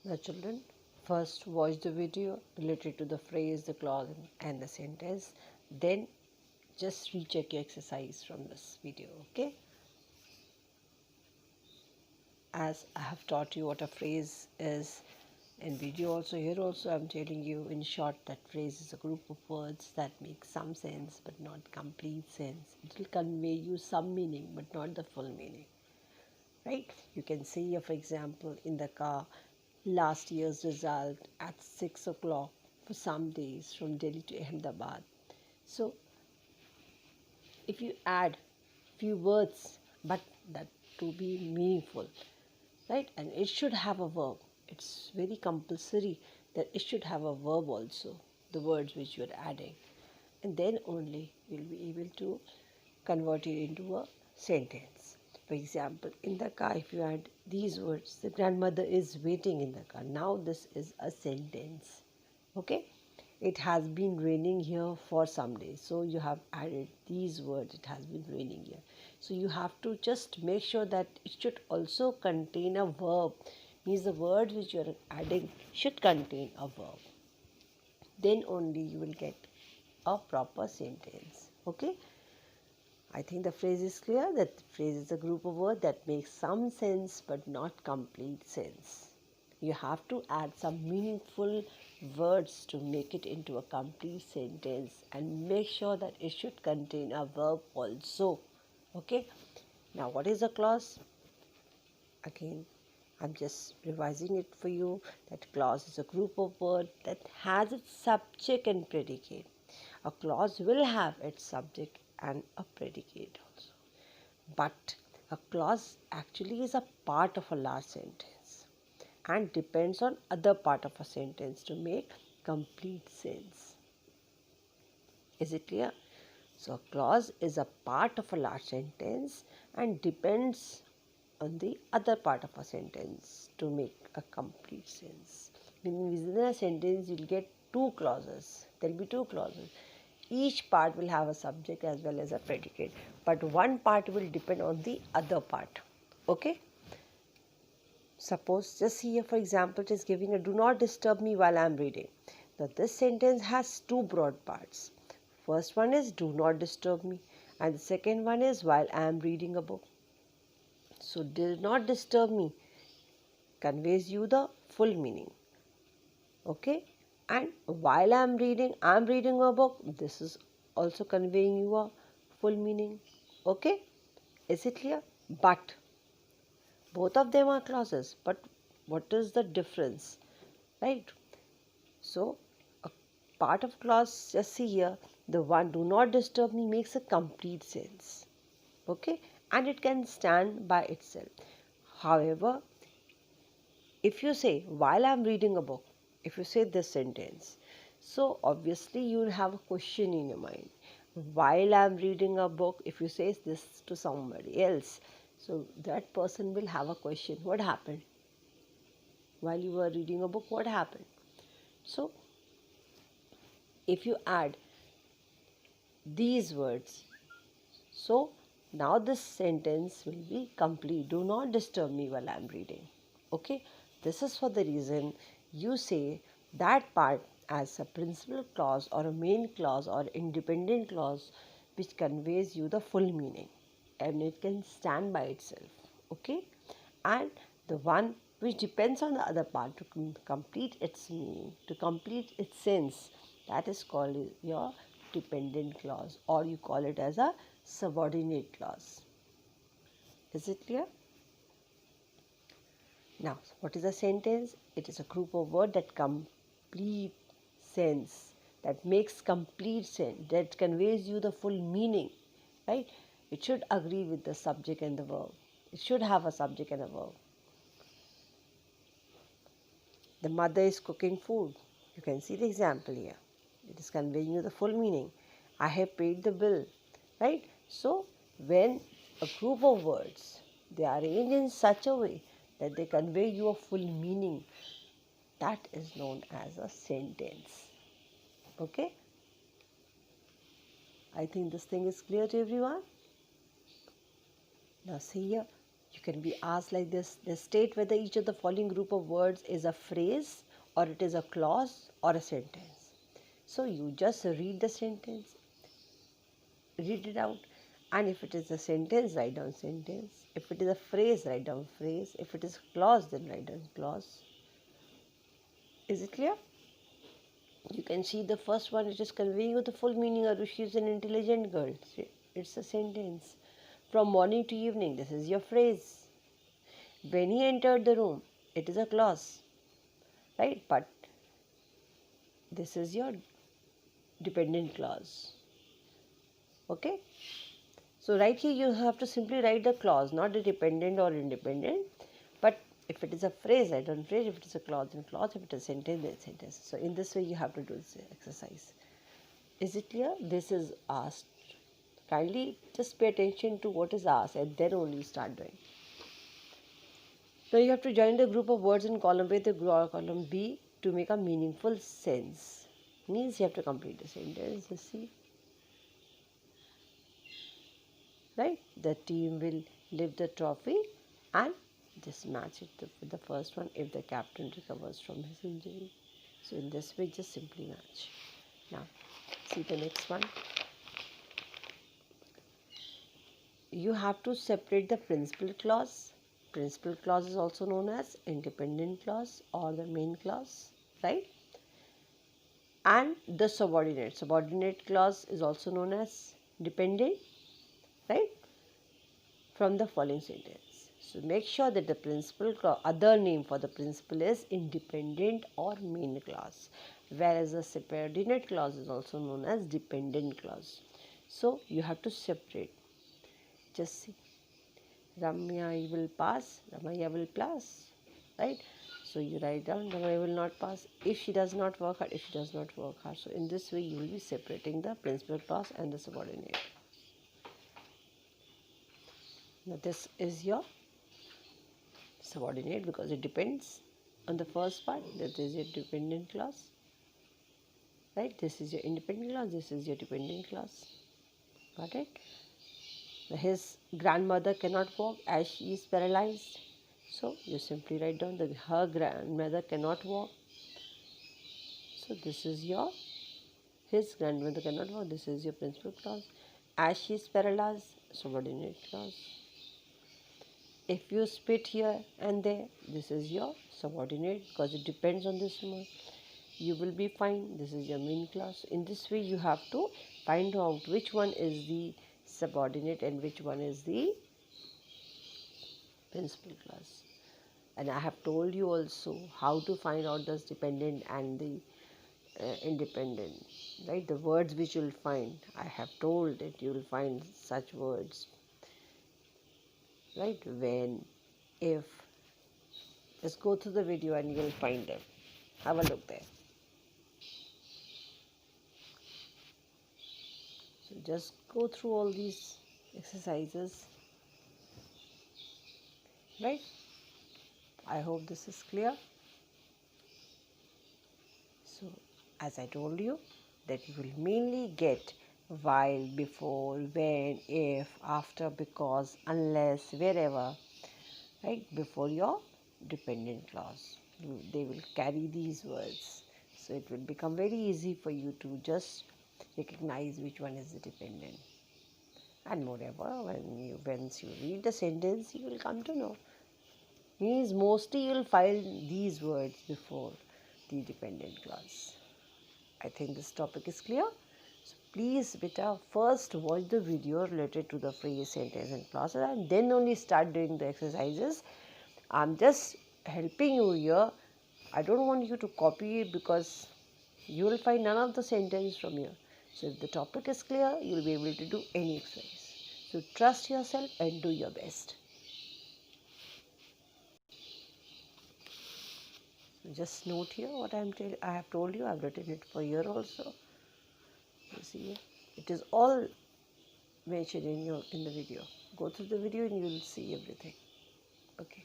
Now children, first watch the video related to the phrase, the clause and the sentence. Then just recheck your exercise from this video, okay? As I have taught you what a phrase is in video also, here also I am telling you in short that phrase is a group of words that make some sense but not complete sense. It will convey you some meaning but not the full meaning, right? You can see here, for example, in the car, last year's result at 6 o'clock for some days from Delhi to Ahmedabad. So if you add few words but that to be meaningful, right, and it should have a verb, it's very compulsory that it should have a verb also, the words which you are adding, and then only you'll be able to convert it into a sentence. For example, in the car, if you add these words, the grandmother is waiting in the car, now this is a sentence. Okay, it has been raining here for some days, so you have added these words, it has been raining here. So you have to just make sure that it should also contain a verb, means the words which you are adding should contain a verb, then only you will get a proper sentence. Okay, I think the phrase is clear, that the phrase is a group of words that make some sense but not complete sense. You have to add some meaningful words to make it into a complete sentence, and make sure that it should contain a verb also. Okay, now what is a clause? Again, I'm just revising it for you, that clause is a group of words that has its subject and predicate. A clause will have its subject and a predicate also. But a clause actually is a part of a large sentence and depends on other part of a sentence to make complete sense. Is it clear? So a clause is a part of a large sentence and depends on the other part of a sentence to make a complete sense. Meaning within a sentence you will get two clauses. There will be two clauses. Each part will have a subject as well as a predicate, but one part will depend on the other part. Okay? Suppose, just here for example, it is giving a do not disturb me while I am reading. Now this sentence has two broad parts. First one is do not disturb me, and the second one is while I am reading a book. So do not disturb me conveys you the full meaning. Okay, and while I am reading a book, this is also conveying you a full meaning. Okay, is it clear? But both of them are clauses, but what is the difference, right? So a part of clause, just see here, the one do not disturb me makes a complete sense. Okay, and it can stand by itself. However, if you say while I am reading a book, if you say this sentence, so obviously you will have a question in your mind. While I am reading a book, if you say this to somebody else, so that person will have a question. What happened? While you were reading a book, what happened? So if you add these words, so now this sentence will be complete. Do not disturb me while I am reading. Okay, this is for the reason you say that part as a principal clause or a main clause or independent clause which conveys you the full meaning, and it can stand by itself. Okay, and the one which depends on the other part to complete its meaning, to complete its sense, that is called your dependent clause, or you call it as a subordinate clause. Is it clear? Now, what is a sentence? It is a group of words that complete sense, that makes complete sense, that conveys you the full meaning, right? It should agree with the subject and the verb. It should have a subject and a verb. The mother is cooking food. You can see the example here. It is conveying you the full meaning. I have paid the bill, right? So, when a group of words, they are arranged in such a way that they convey you a full meaning, that is known as a sentence. Okay? I think this thing is clear to everyone. Now see here, You can be asked like this: state whether each of the following group of words is a phrase, or it is a clause or a sentence. So you just read the sentence, read it out, and if it is a sentence, write down sentence. If it is a phrase, write down phrase. If it is a clause, then write down clause. Is it clear? You can see the first one, it is conveying you the full meaning. Arushi is an intelligent girl. It's a sentence. From morning to evening, this is your phrase. When he entered the room, it is a clause, right? But this is your dependent clause. Okay? So right here you have to simply write the clause, not the dependent or independent. But if it is a phrase, write down phrase. If it is a clause, then clause. If it is a sentence, then sentence. So in this way you have to do this exercise. Is it clear? This is asked. Kindly just pay attention to what is asked and then only start doing. Now you have to join the group of words in column A with the column B to make a meaningful sense. Means you have to complete the sentence. You see, right? The team will lift the trophy and just match it with the first one if the captain recovers from his injury. So in this way, just simply match. Now, see the next one. You have to separate the principal clause. Principal clause is also known as independent clause or the main clause, right? And the subordinate. Subordinate clause is also known as dependent, right? From the following sentence. So make sure that the principal clause, other name for the principal is independent or main clause, whereas the subordinate clause is also known as dependent clause. So you have to separate. Just see. Ramya will pass, Ramaya will pass, right? So you write down Ramaya will not pass if she does not work hard, if she does not work hard. So in this way you will be separating the principal clause and the subordinate. Now this is your subordinate because it depends on the first part, that is your dependent clause, right? This is your independent clause, this is your dependent clause. Got it? His grandmother cannot walk as she is paralyzed. So you simply write down that her grandmother cannot walk. So this is your, his grandmother cannot walk. This is your principal clause. As she is paralyzed, subordinate clause. If you spit here and there, this is your subordinate because it depends on this one. You will be fine. This is your main clause. In this way, you have to find out which one is the subordinate and which one is the principal clause. And I have told you also how to find out this dependent and the independent, right? The words which you will find, I have told that you will find such words, right? When, if. Just go through the video and you will find them. Have a look there. So just go through all these exercises, right? I hope this is clear. So as I told you that you will mainly get while, before, when, if, after, because, unless, wherever, right, before your dependent clause. They will carry these words. So it will become very easy for you to just recognize which one is the dependent. And moreover, once you read the sentence, you will come to know. Means mostly you will find these words before the dependent clause. I think this topic is clear. So please, beta, first watch the video related to the phrase, sentence and clauses and then only start doing the exercises. I'm just helping you here. I don't want you to copy it because you will find none of the sentence from here. So if the topic is clear, you will be able to do any exercise. So trust yourself and do your best. Just note here what I have told you. I have written it for here also. You see, it is all mentioned in the video. Go through the video and you will see everything. Okay.